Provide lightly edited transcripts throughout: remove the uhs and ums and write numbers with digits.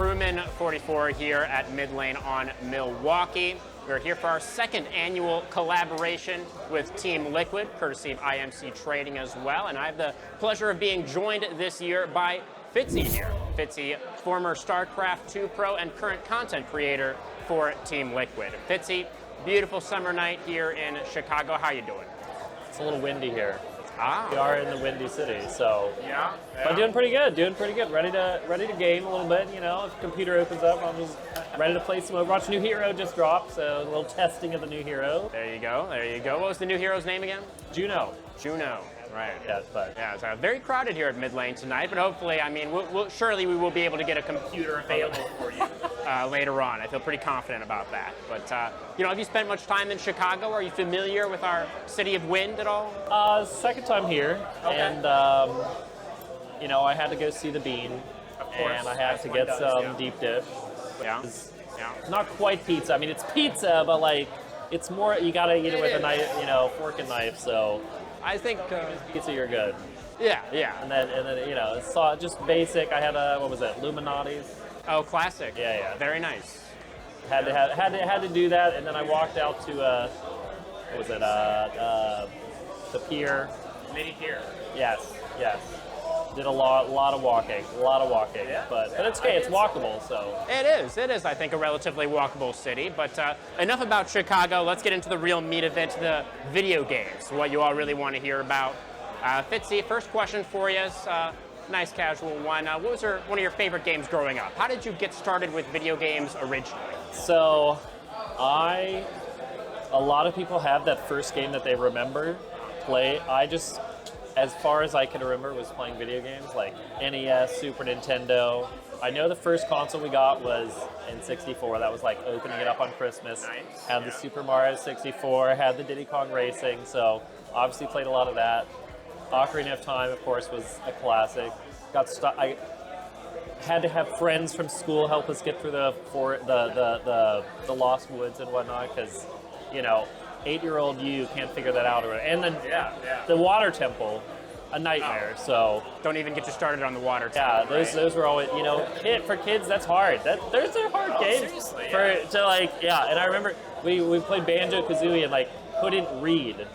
Crewman 44 here at Midlane on Milwaukee. We're here for our second annual collaboration with Team Liquid, courtesy of IMC Trading as well. And I have the pleasure of being joined this year by Fitzyhere. Fitzy, former StarCraft 2 Pro and current content creator for Team Liquid. Fitzy, beautiful summer night here in Chicago. How you doing? It's a little windy here. Ah. We are in the windy city, so Yeah. but doing pretty good. Ready to game a little bit. You know, if the computer opens up, I'm just ready to play some Overwatch. New hero just dropped, so a little testing of the new hero. There you go. There you go. What was the new hero's name again? Juno. Juno. Right. Yeah, but Yeah, it's very crowded here at Midlane tonight, but hopefully, I mean, surely we will be able to get a computer available for you later on. I feel pretty confident about that. But, you know, have you spent much time in Chicago? Are you familiar with our city of wind at all? second time here, Okay. and you know, I had to go see the Bean, and I had to get some deep dish. Yeah. Yeah. Not quite pizza. I mean, it's pizza, but like, it's more. You gotta eat it with a knife, you know, fork and knife. So. I think. Pizza, you're good. Yeah, yeah. And then you know, it's just basic. I had what was it, Illuminati's? Oh, classic. Yeah, yeah. Very nice. Had to do that, and then I walked out to what was it, the pier. Mini pier. Yes. Did a lot of walking, Yeah. but it's okay. It's walkable, so. It is, I think, a relatively walkable city. But enough about Chicago. Let's get into the real meat of it, the video games, what you all really want to hear about. Fitzy, first question for you is nice casual one. What was one of your favorite games growing up? How did you get started with video games originally? So, a lot of people have that first game that they remember play. I just, as far as I can remember, was playing video games like NES, Super Nintendo. I know the first console we got was N64. That was like opening it up on Christmas. Nice. Had the Super Mario 64, had the Diddy Kong Racing, so obviously played a lot of that. Ocarina of Time, of course, was a classic. I had to have friends from school help us get through the Lost Woods and whatnot, because, you know, 8-year-old you can't figure that out. And then the Water Temple, a nightmare. So Don't even get you started on the water. yeah, temple, those were always, you know, for kids that's hard. Those are hard games. seriously, To like, yeah. And I remember we played Banjo-Kazooie and like couldn't read.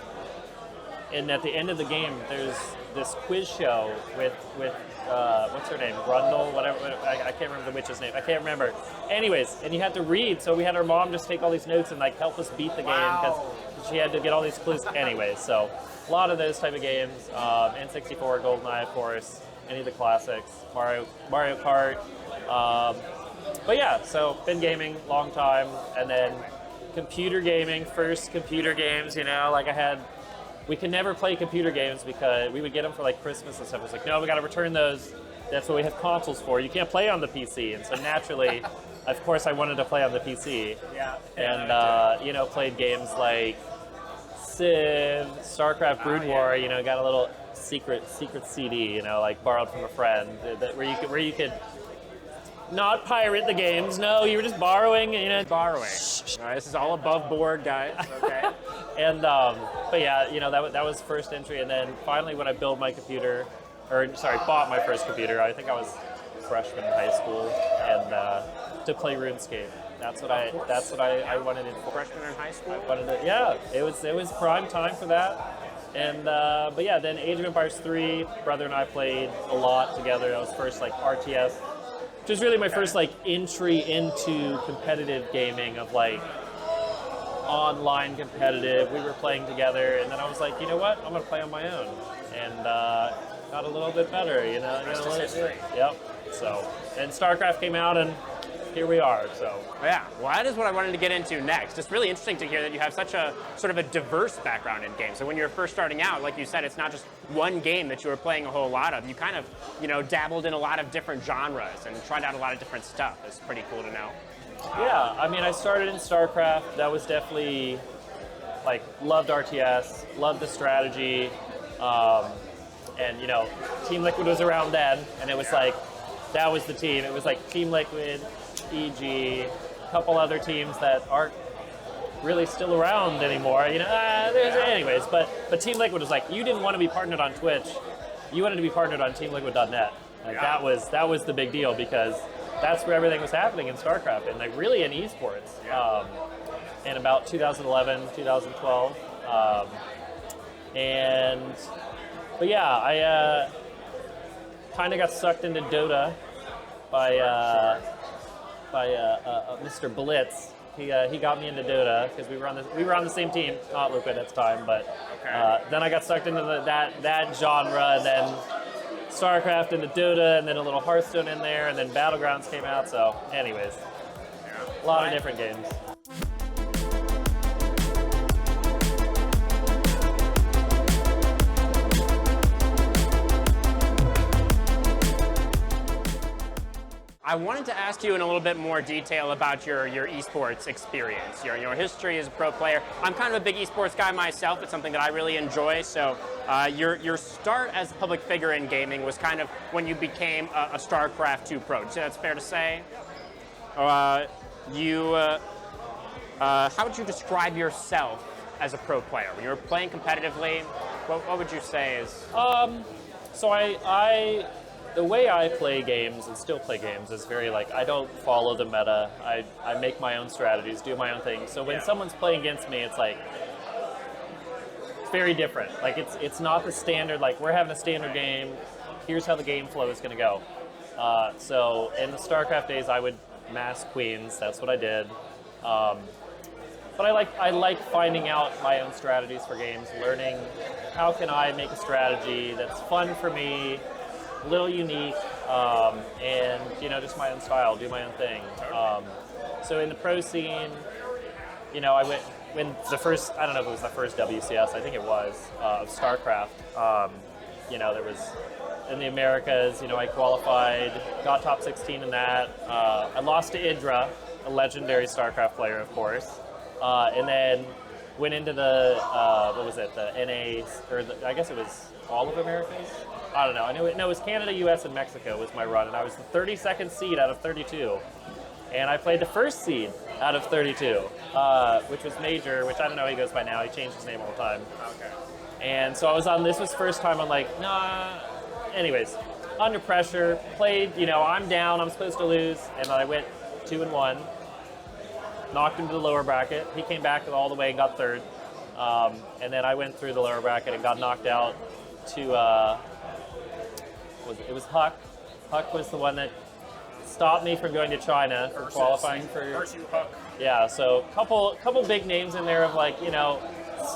And at the end of the game, there's this quiz show with what's her name, Grundle, whatever. I can't remember the witch's name. I can't remember. Anyways, and you had to read, so we had our mom just take all these notes and like help us beat the game because she had to get all these clues. Anyways, so a lot of those type of games. N64, GoldenEye, of course, any of the classics, Mario Kart. But yeah, so been gaming long time, and then computer gaming. First computer games, you know, like we could never play computer games because we would get them for like Christmas and stuff. It's like, no, we got to return those. That's what we have consoles for. You can't play on the PC. And so naturally, of course, I wanted to play on the PC. Yeah. And, you know, played games like Civ, StarCraft Brood War, you know, got a little secret CD, you know, like borrowed from a friend where you could not pirate the games. No, you were just borrowing, you know. Borrowing. All right, this is all above board, guys. Okay. And but yeah, you know, that was first entry, and then finally when I bought my first computer, I think I was a freshman in high school, and to play RuneScape. That's what I wanted it for. Freshman in high school? It was prime time for that. And but yeah, then Age of Empires 3, brother and I played a lot together. That was first like RTS, which was really my first like entry into competitive gaming of like online competitive. We were playing together, and then I was like, you know what? I'm gonna play on my own, and got a little bit better, you know. Yep. So, and StarCraft came out, and here we are. So. Yeah, well, that is what I wanted to get into next. It's really interesting to hear that you have such a sort of a diverse background in games. So when you were first starting out, like you said, it's not just one game that you were playing a whole lot of. You kind of, you know, dabbled in a lot of different genres and tried out a lot of different stuff. It's pretty cool to know. Yeah, I mean, I started in StarCraft. That was definitely, like, loved RTS, loved the strategy, and, you know, Team Liquid was around then, and it was like, that was the team. It was like Team Liquid, EG, a couple other teams that aren't really still around anymore, you know, anyways, but Team Liquid was like, you didn't want to be partnered on Twitch, you wanted to be partnered on TeamLiquid.net. Like, that was the big deal, because that's where everything was happening in StarCraft, and like really in esports. In about 2011, 2012, but yeah, I kind of got sucked into Dota by Mr. Blitz. He got me into Dota because we were on the same team, not Liquid at the time, but then I got sucked into that genre, and then StarCraft into Dota, and then a little Hearthstone in there, and then Battlegrounds came out. So, anyways, a lot of different games. I wanted to ask you in a little bit more detail about your esports experience, your history as a pro player. I'm kind of a big esports guy myself. It's something that I really enjoy. So your start as a public figure in gaming was kind of when you became a StarCraft 2 pro. So that's fair to say? How would you describe yourself as a pro player? When you were playing competitively, what would you say is? So the way I play games and still play games is very like, I don't follow the meta. I make my own strategies, do my own thing. So when someone's playing against me, it's like, it's very different. Like it's not the standard, like we're having a standard game, here's how the game flow is gonna go. So in the StarCraft days, I would mass queens, that's what I did. But I like finding out my own strategies for games, learning how can I make a strategy that's fun for me, a little unique, and just my own style, do my own thing. So in the pro scene, I went when the first, I don't know if it was the first WCS, I think it was, of StarCraft. There was in the Americas, I qualified, got top 16 in that. I lost to Idra, a legendary StarCraft player, of course, and then went into the the NA, or I guess it was all of Americas. I don't know. I know it was Canada, US, and Mexico was my run, and I was the 32nd seed out of 32. And I played the first seed out of 32, which was Major, which I don't know how he goes by now. He changed his name all the time. Okay. And so I was on, this was first time I'm like, nah. Anyways, under pressure, played, I'm down, I'm supposed to lose, and then I went 2-1. Knocked him to the lower bracket. He came back all the way and got third. And then I went through the lower bracket and got knocked out to, it was Huck. Huck was the one that stopped me from going to China for qualifying for. Huck. Yeah, so couple big names in there of like,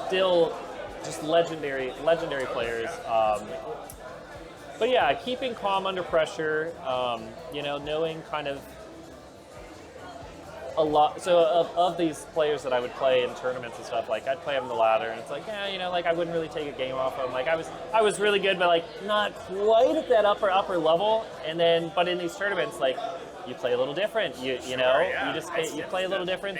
still just legendary players. But yeah, keeping calm under pressure, knowing kind of a lot. So of these players that I would play in tournaments and stuff, like I'd play them the ladder, and it's like, like I wouldn't really take a game off of them. Like I was really good, but like not quite at that upper level. And then, but in these tournaments, like you play a little different. You play a little different.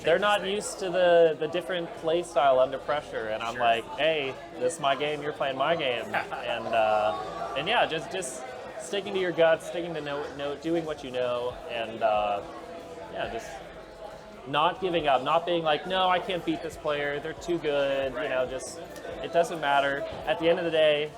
They're not used to the different play style under pressure, and I'm like, hey, this is my game. You're playing my game, and yeah, just sticking to your guts, sticking to doing what you know, and. Just not giving up, not being like, no, I can't beat this player, they're too good, it doesn't matter. At the end of the day,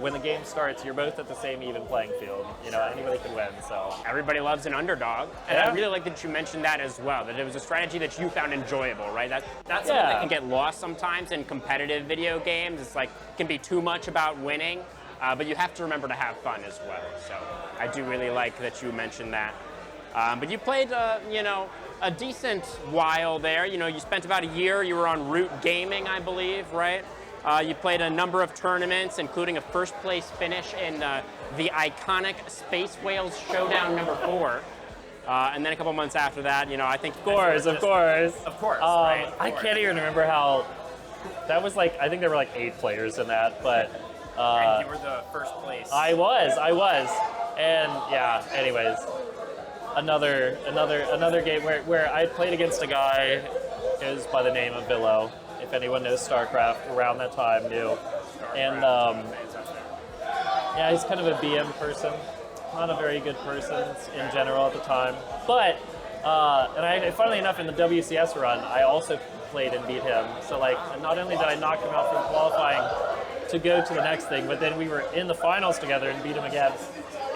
when the game starts, you're both at the same even playing field. Anybody can win, so. Everybody loves an underdog, and I really like that you mentioned that as well, that it was a strategy that you found enjoyable, right? That's something that can get lost sometimes in competitive video games. It's like, it can be too much about winning, but you have to remember to have fun as well. So I do really like that you mentioned that. But you played, a decent while there. You spent about a year. You were on Root Gaming, I believe, right? You played a number of tournaments, including a first-place finish in the iconic Space Whales Showdown #4. And then a couple months after that, I think... Of course. Right? I can't even remember how... That was like, I think there were like 8 players in that, but... and you were the first place. I was. And yeah, anyways... Another game where I played against a guy who goes by the name of Billow. If anyone knows StarCraft around that time, knew. And he's kind of a BM person, not a very good person in general at the time. But funnily enough, in the WCS run, I also played and beat him. So like, not only did I knock him out from qualifying to go to the next thing, but then we were in the finals together and beat him again.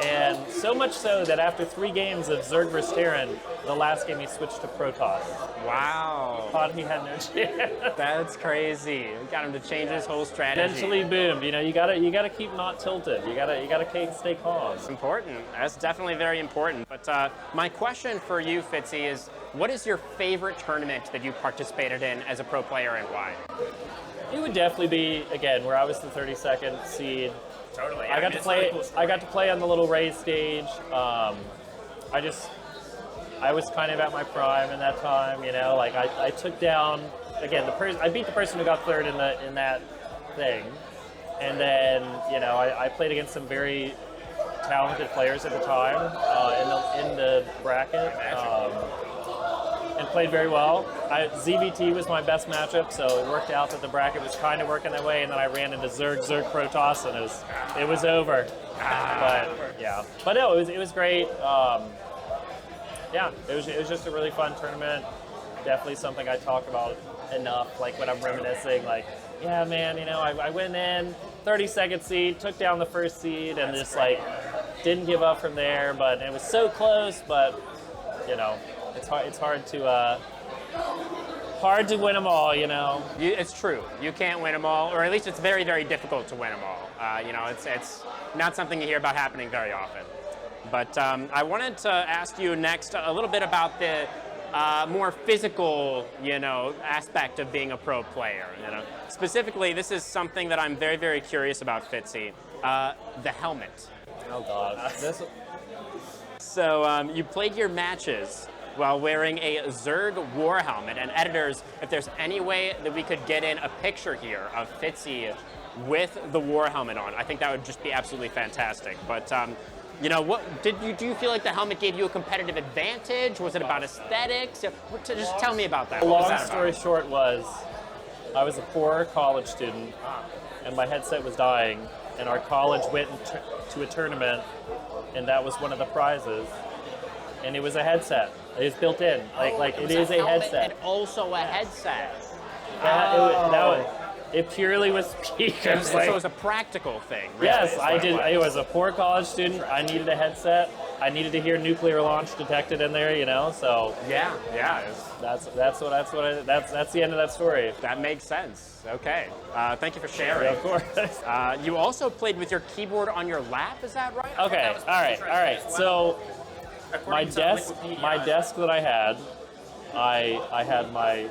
And so much so that after 3 games of Zerg vs. Terran, the last game he switched to Protoss. Wow. Thought he had no chance. That's crazy. We got him to change his whole strategy. Eventually boomed. You know, you gotta keep not tilted. You gotta stay calm. It's important. That's definitely very important. But my question for you, Fitzy, is what is your favorite tournament that you participated in as a pro player and why? It would definitely be, again, where I was the 32nd seed. Totally. I got to play. Really cool, I got to play on the little raise stage. I was kind of at my prime in that time. You know, like I took down again I beat the person who got third in that thing, and then you know I played against some very talented players at the time in the bracket. And played very well. ZVT was my best matchup, so it worked out that the bracket was kind of working that way, and then I ran into Zerg Protoss, and it was over. But yeah, but no, it was great. Yeah, it was just a really fun tournament. Definitely something I talk about enough, like when I'm reminiscing, like, yeah, man, you know, I went in 32nd seed, took down the first seed, and just like didn't give up from there. But it was so close, but you know. It's hard to win them all, you know. It's true. You can't win them all, or at least it's very, very difficult to win them all. You know, it's not something you hear about happening very often. But I wanted to ask you next a little bit about the more physical, you know, aspect of being a pro player. You know, specifically, this is something that I'm very, very curious about, Fitzy. The helmet. Oh God. So you played your matches while wearing a Zerg war helmet. And editors, if there's any way that we could get in a picture here of Fitzy with the war helmet on, I think that would just be absolutely fantastic. But you know, do you feel like the helmet gave you a competitive advantage? Was it about aesthetics? Just tell me about that. Long story short was, I was a poor college student, and my headset was dying, and our college went to a tournament, and that was one of the prizes. And it was a headset. It was built in. Like it is a headset. And also a headset. It purely was speakers. So it was a practical thing. Really, yes, I did. I was a poor college student. I needed a headset. I needed to hear nuclear launch detected in there. You know, so yeah. That's the end of that story. That makes sense. Okay. Thank you for sharing. Of course. You also played with your keyboard on your lap. Is that right? Okay. All right. So. My desk that I had had my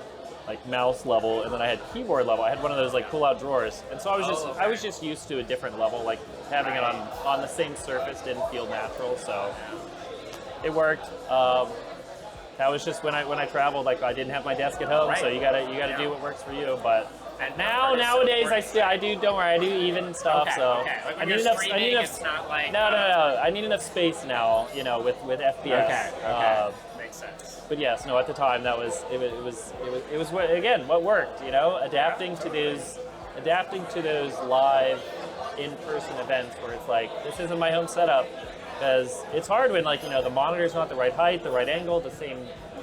like mouse level, and then I had keyboard level. I had one of those like pull-out drawers, and so I was just used to a different level. Like having it on the same surface didn't feel natural, so it worked. That was just when I traveled. Like I didn't have my desk at home, so you gotta do what works for you. But nowadays I do. Don't worry, I do even stuff. Okay, so okay. Like I need enough. It's not like no. I need enough space now. You know, with FPS. Okay. Makes sense. But yes, no. At the time, it was again what worked. You know, adapting to those live in-person events where it's like, this isn't my home setup, because it's hard when, like, you know, the monitor's not the right height, the right angle, the same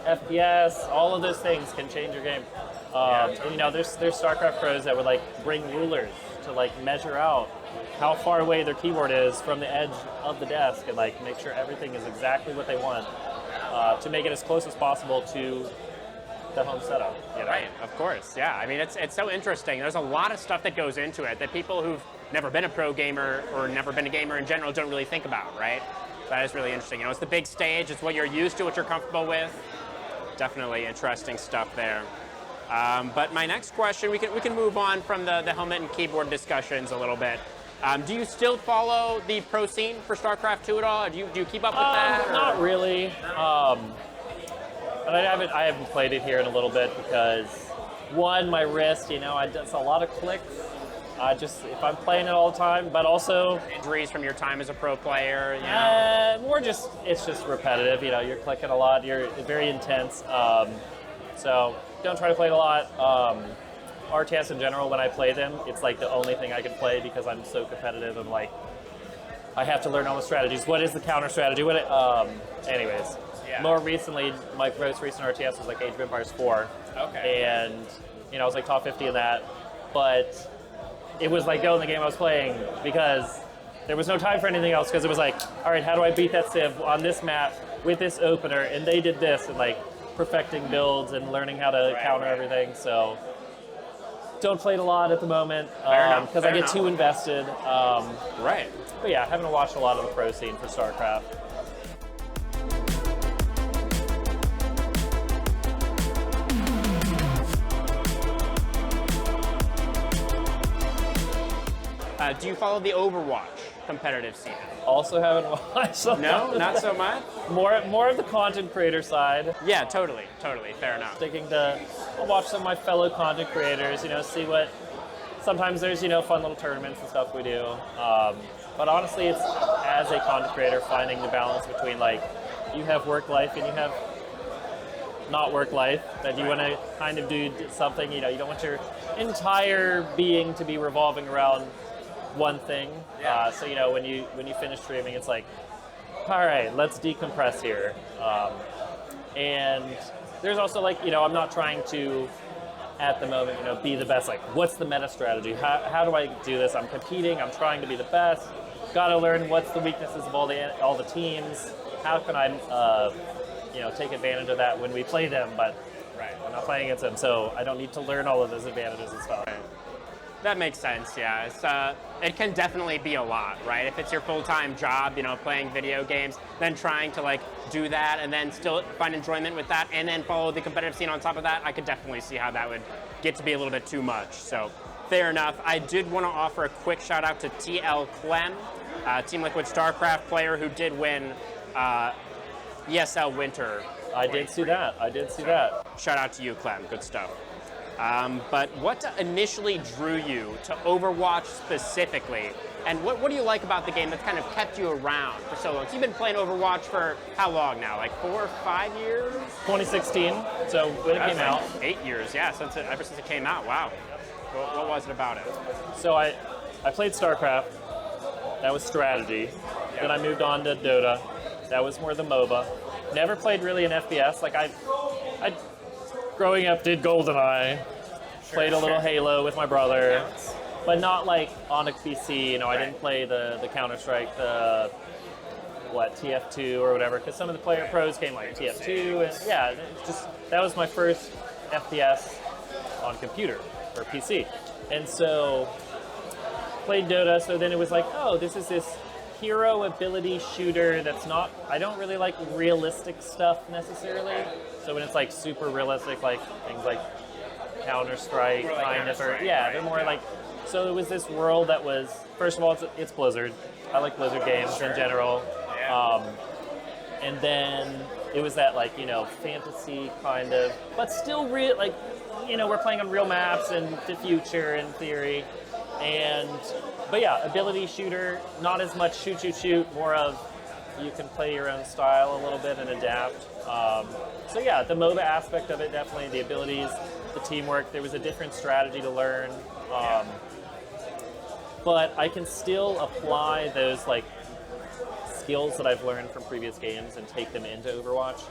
FPS. All of those things can change your game. And, you know, there's StarCraft pros that would like bring rulers to like measure out how far away their keyboard is from the edge of the desk and like make sure everything is exactly what they want to make it as close as possible to the home setup. You know? Right, of course, yeah. I mean, it's so interesting. There's a lot of stuff that goes into it that people who've never been a pro gamer or never been a gamer in general don't really think about, right? That is really interesting. You know, it's the big stage. It's what you're used to, what you're comfortable with. Definitely interesting stuff there. But my next question, we can move on from the helmet and keyboard discussions a little bit. Do you still follow the pro scene for StarCraft 2 at all? Do you keep up with that? Not really. But I haven't played it here in a little bit because, one, my wrist, you know, it's a lot of clicks. If I'm playing it all the time, but also injuries from your time as a pro player. You know? It's just repetitive. You know, you're clicking a lot. You're very intense. So don't try to play it a lot. RTS in general, when I play them, it's like the only thing I can play because I'm so competitive. I'm like, I have to learn all the strategies. What is the counter strategy? Anyways. Yeah. More recently, my most recent RTS was like Age of Empires 4. Okay. And, you know, I was like top 50 in that. But it was like going the game I was playing because there was no time for anything else because it was like, all right, how do I beat that civ on this map with this opener? And they did this, and like perfecting builds and learning how to counter everything. So don't play it a lot at the moment because I get too invested. Right. But yeah, haven't watched a lot of the pro scene for StarCraft. Do you follow the Overwatch competitive scene? Also haven't watched. No, not so much? More of the content creator side. Yeah, totally, fair enough. I'll watch some of my fellow content creators, see what, sometimes there's, fun little tournaments and stuff we do. But honestly, it's, as a content creator, finding the balance between, like, you have work life and you have not work life, that you want to kind of do something, you don't want your entire being to be revolving around one thing. So when you finish streaming, it's like, all right, let's decompress here. And there's also like, I'm not trying to, at the moment, be the best. Like, what's the meta strategy? How do I do this? I'm competing. I'm trying to be the best. Got to learn what's the weaknesses of all the teams. How can I, take advantage of that when we play them? But I'm not playing against them, so I don't need to learn all of those advantages and stuff. Right. That makes sense, yeah. It can definitely be a lot, right? If it's your full-time job, playing video games, then trying to like do that and then still find enjoyment with that and then follow the competitive scene on top of that, I could definitely see how that would get to be a little bit too much. So fair enough. I did want to offer a quick shout out to TL Clem, Team Liquid StarCraft player who did win ESL Winter. I did see that. Shout out to you, Clem. Good stuff. But what initially drew you to Overwatch specifically? And what do you like about the game that's kind of kept you around for so long? So you've been playing Overwatch for how long now? Like 4 or 5 years? 2016, so when it came out. 8 years, yeah, ever since it came out, wow. What was it about it? So I played StarCraft, that was strategy. Yep. Then I moved on to Dota, that was more the MOBA. Never played really an FPS, like I growing up did GoldenEye, played a little Halo with my brother, but not like on a PC, I didn't play the Counter-Strike, the TF2 or whatever, because some of the pros came like TF2, and yeah, that was my first FPS on computer, or PC. And so, played Dota, so then it was like, oh, this is this hero ability shooter that's not, I don't really like realistic stuff necessarily. So when it's like super realistic, like things like Counter-Strike, kind of, or yeah, they're more like, so it was this world that was, first of all, it's Blizzard. I like Blizzard games in general. And then it was that like, fantasy kind of, but still real, like, we're playing on real maps and the future in theory. But yeah, ability shooter, not as much shoot, more of you can play your own style a little bit and adapt. So yeah, the MOBA aspect of it, definitely, the abilities, the teamwork, there was a different strategy to learn. But I can still apply those like skills that I've learned from previous games and take them into Overwatch.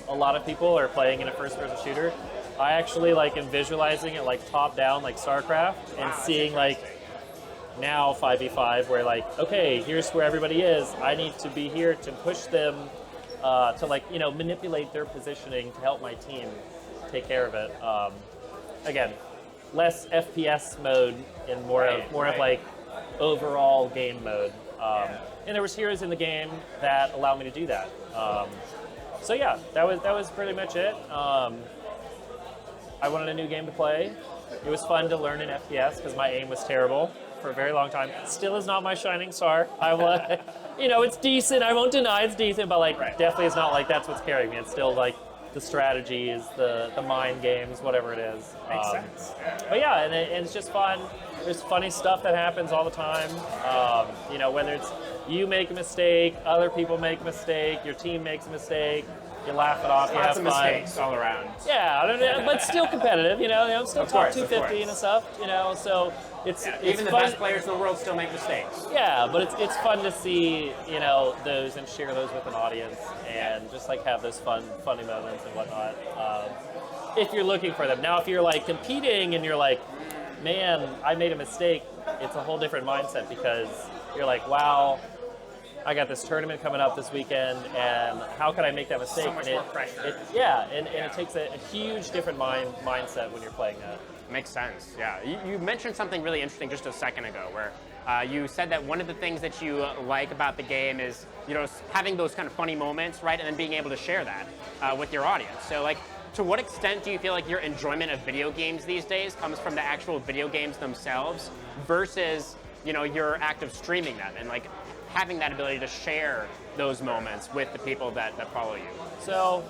A lot of people are playing in a first-person shooter. I actually am visualizing it like top-down, like StarCraft, and seeing like now 5v5 where like, okay, here's where everybody is. I need to be here to push them to manipulate their positioning to help my team take care of it. Again, less FPS mode and more of like overall game mode. And there was heroes in the game that allow me to do that. So yeah, that was pretty much it. I wanted a new game to play. It was fun to learn in FPS because my aim was terrible for a very long time. Still is not my shining star. It's decent. I won't deny it's decent, but definitely it's not like that's what's carrying me. It's still like the strategies, the mind games, whatever it is. Makes sense. But yeah, and it's just fun. There's funny stuff that happens all the time. Whether it's you make a mistake, other people make a mistake, your team makes a mistake, you laugh it off, you have fun. Lots of mistakes all around. Yeah, but still competitive, still top 250 and stuff, so it's even the fun. best players in the world still make mistakes. Yeah, but it's fun to see, those and share those with an audience and just have those funny moments and whatnot. If you're looking for them. Now, if you're competing and you're man, I made a mistake, it's a whole different mindset because you're like, wow, I got this tournament coming up this weekend, and how can I make that mistake? So much more pressure. And it takes a huge different mindset when you're playing that. Makes sense, yeah. You mentioned something really interesting just a second ago where you said that one of the things that you like about the game is, having those kind of funny moments, right? And then being able to share that with your audience. So, like, to what extent do you feel like your enjoyment of video games these days comes from the actual video games themselves versus, your act of streaming them and, like, having that ability to share those moments with the people that follow you? So,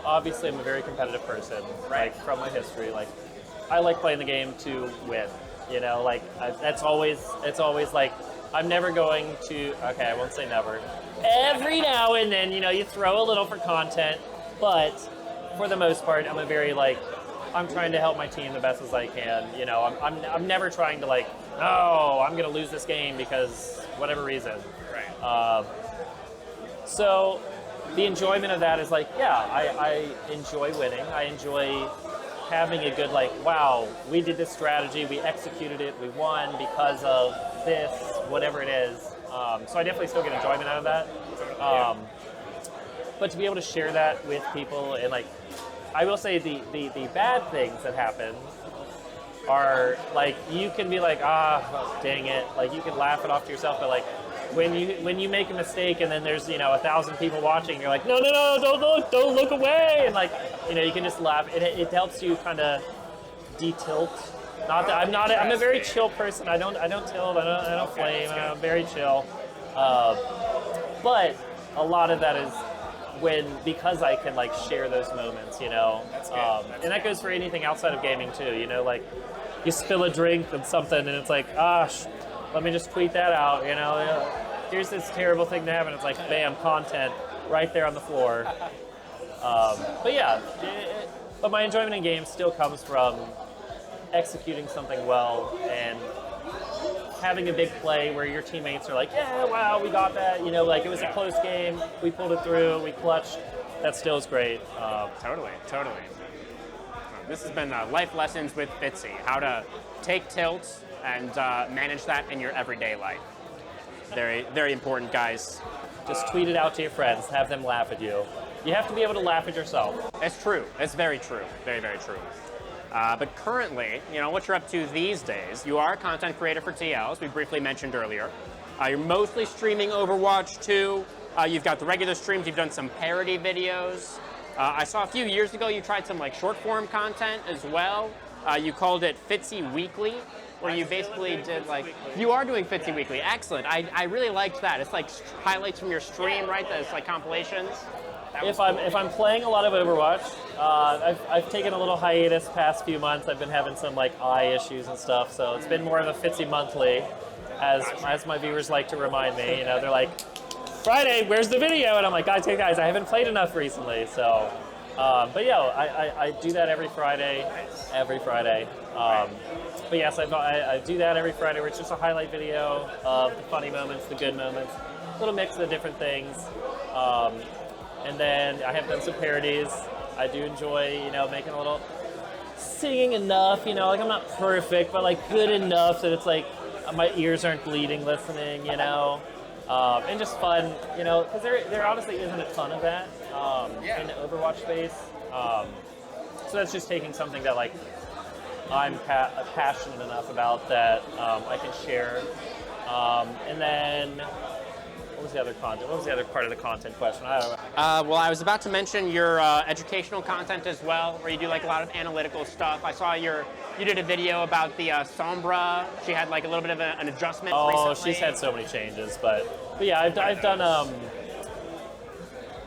obviously, I'm a very competitive person, right? From my history, like, I like playing the game to win. It's always like, I'm never going to, okay, I won't say never. Every now and then, you throw a little for content, but for the most part, I'm a very, like, I'm trying to help my team the best as I can. I'm never trying to, like, oh, I'm going to lose this game because whatever reason. Right. So the enjoyment of that is like, yeah, I enjoy winning. I enjoy having a good, like, wow, we did this strategy, we executed it, we won because of this, whatever it is. So I definitely still get enjoyment out of that. But to be able to share that with people, and, like, I will say the bad things that happen are, like, you can be like, dang it, like, you can laugh it off to yourself, but, like, when you make a mistake and then there's 1,000 people watching, you're like, no, don't look away, and, like, you can just laugh. It helps you kind of de-tilt. I'm a very chill person. I don't tilt. I don't flame. I'm very chill. But a lot of that is because I can, like, share those moments, That's good. And that goes for anything outside of gaming too. Like, you spill a drink and something, and it's like, gosh, let me just tweet that out. Here's this terrible thing to happen. It's like, bam, content right there on the floor. But yeah, but my enjoyment in games still comes from executing something well and having a big play where your teammates are like, yeah, wow, we got that. Like, it was a close game. We pulled it through. We clutched. That still is great. Totally. This has been Life Lessons with Fitzy, how to take tilts and manage that in your everyday life. Very, very important, guys. Just tweet it out to your friends. Have them laugh at you. You have to be able to laugh at yourself. It's true. It's very true. Very, very true. But currently, what you're up to these days, you are a content creator for TL, as we briefly mentioned earlier. You're mostly streaming Overwatch 2. You've got the regular streams. You've done some parody videos. I saw a few years ago you tried some, like, short-form content as well. You called it Fitzy Weekly, where you basically did, like, you are doing Fitzy Weekly. Excellent. I really liked that. It's like highlights from your stream, right? It's like compilations. If I'm playing a lot of Overwatch, I've taken a little hiatus past few months. I've been having some, like, eye issues and stuff, so it's been more of a Fitzy monthly, as my viewers like to remind me. They're like, Friday, where's the video? And I'm like, guys, I haven't played enough recently. So, but yeah, I do that every Friday. But yes, I do that every Friday, where it's just a highlight video of the funny moments, the good moments, a little mix of different things. And then I have done some parodies. I do enjoy, making a little singing enough, like, I'm not perfect, but, like, good enough that it's like my ears aren't bleeding listening, and just fun, because there honestly isn't a ton of that in the Overwatch space. So that's just taking something that, like, I'm passionate enough about that I can share. And then, what was the other content? What was the other part of the content question? I don't know. Well, I was about to mention your educational content as well, where you do, like, a lot of analytical stuff. I saw you did a video about the Sombra. She had, like, a little bit of an adjustment recently. She's had so many changes, but yeah, I've done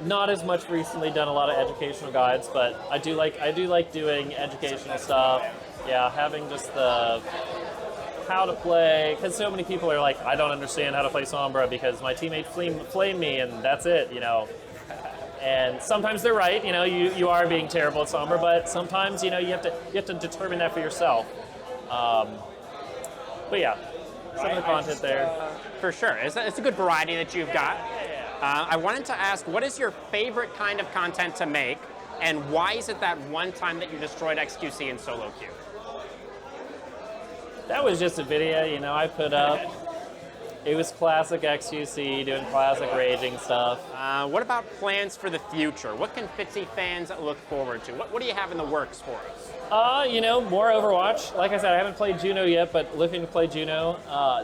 not as much recently. Done a lot of educational guides, but I do like doing educational stuff. Yeah, having just the how to play, because so many people are like, I don't understand how to play Sombra because my teammate flame me and that's it, And sometimes they're right, you are being terrible at Sombra, but sometimes, you have to determine that for yourself. But yeah, some of the content there. For sure. It's a good variety that you've got. I wanted to ask, what is your favorite kind of content to make, and why is it that one time that you destroyed XQC in solo queue? That was just a video, I put up. It was classic XQC, doing classic raging stuff. What about plans for the future? What can Fitzy fans look forward to? What do you have in the works for us? More Overwatch. Like I said, I haven't played Juno yet, but looking to play Juno.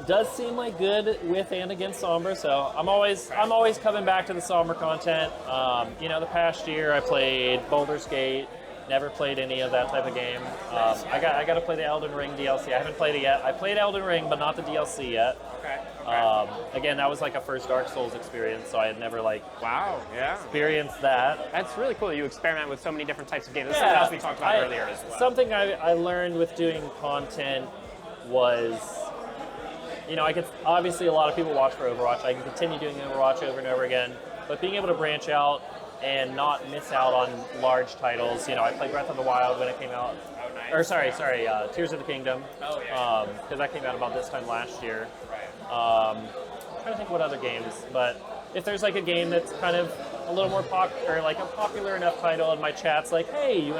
Does seem like good with and against Sombra, so I'm always coming back to the Sombra content. The past year I played Baldur's Gate. Never played any of that type of game. I got to play the Elden Ring DLC. I haven't played it yet. I played Elden Ring, but not the DLC yet. Okay. Again, that was like a first Dark Souls experience, so I had never Wow, yeah. experienced that. That's really cool. You experiment with so many different types of games. That's something else we talked about earlier as well. Something I learned with doing content was, obviously a lot of people watch for Overwatch. I can continue doing Overwatch over and over again, but being able to branch out and not miss out on large titles. I played Breath of the Wild when it came out. Oh, nice. Or sorry, Tears of the Kingdom. Oh, yeah. Because that came out about this time last year. Right. I'm trying to think what other games, but if there's like a game that's kind of a little more popular, like a popular enough title, and my chat's like, hey,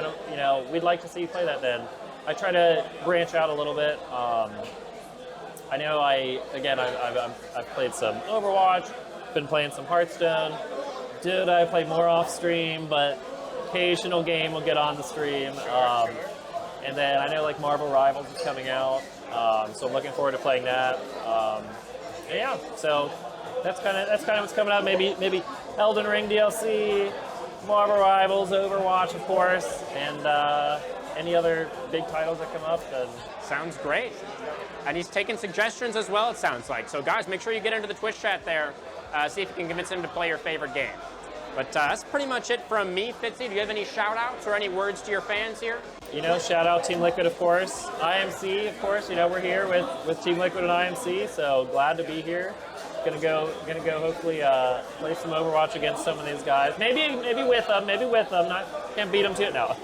we'd like to see you play that, then I try to branch out a little bit. I know I've played some Overwatch, been playing some Hearthstone. Dude, I play more off stream, but occasional game will get on the stream. And then I know like Marvel Rivals is coming out, so I'm looking forward to playing that. So that's kind of what's coming out. Maybe Elden Ring DLC, Marvel Rivals, Overwatch, of course, and any other big titles that come up. Then sounds great. And he's taking suggestions as well, it sounds like. So guys, make sure you get into the Twitch chat there. See if you can convince him to play your favorite game. But that's pretty much it from me. Fitzy, do you have any shout-outs or any words to your fans here? Shout out Team Liquid, of course. IMC, of course. We're here with Team Liquid and IMC, so glad to be here. Gonna go. Hopefully, play some Overwatch against some of these guys. Maybe with them. Can't beat them too. No.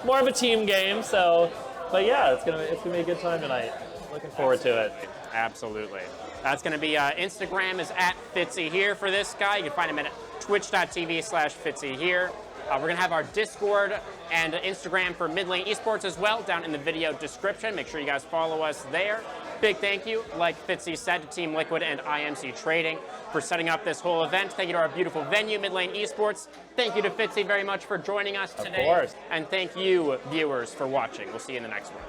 More of a team game. So, but yeah, it's gonna be a good time tonight. Looking forward to it. Absolutely. That's going to be Instagram is @Fitzyhere for this guy. You can find him at twitch.tv/Fitzyhere. We're going to have our Discord and Instagram for MIDLANE Esports as well down in the video description. Make sure you guys follow us there. Big thank you, like Fitzy said, to Team Liquid and IMC Trading for setting up this whole event. Thank you to our beautiful venue, MIDLANE Esports. Thank you to Fitzy very much for joining us today. Of course. And thank you, viewers, for watching. We'll see you in the next one.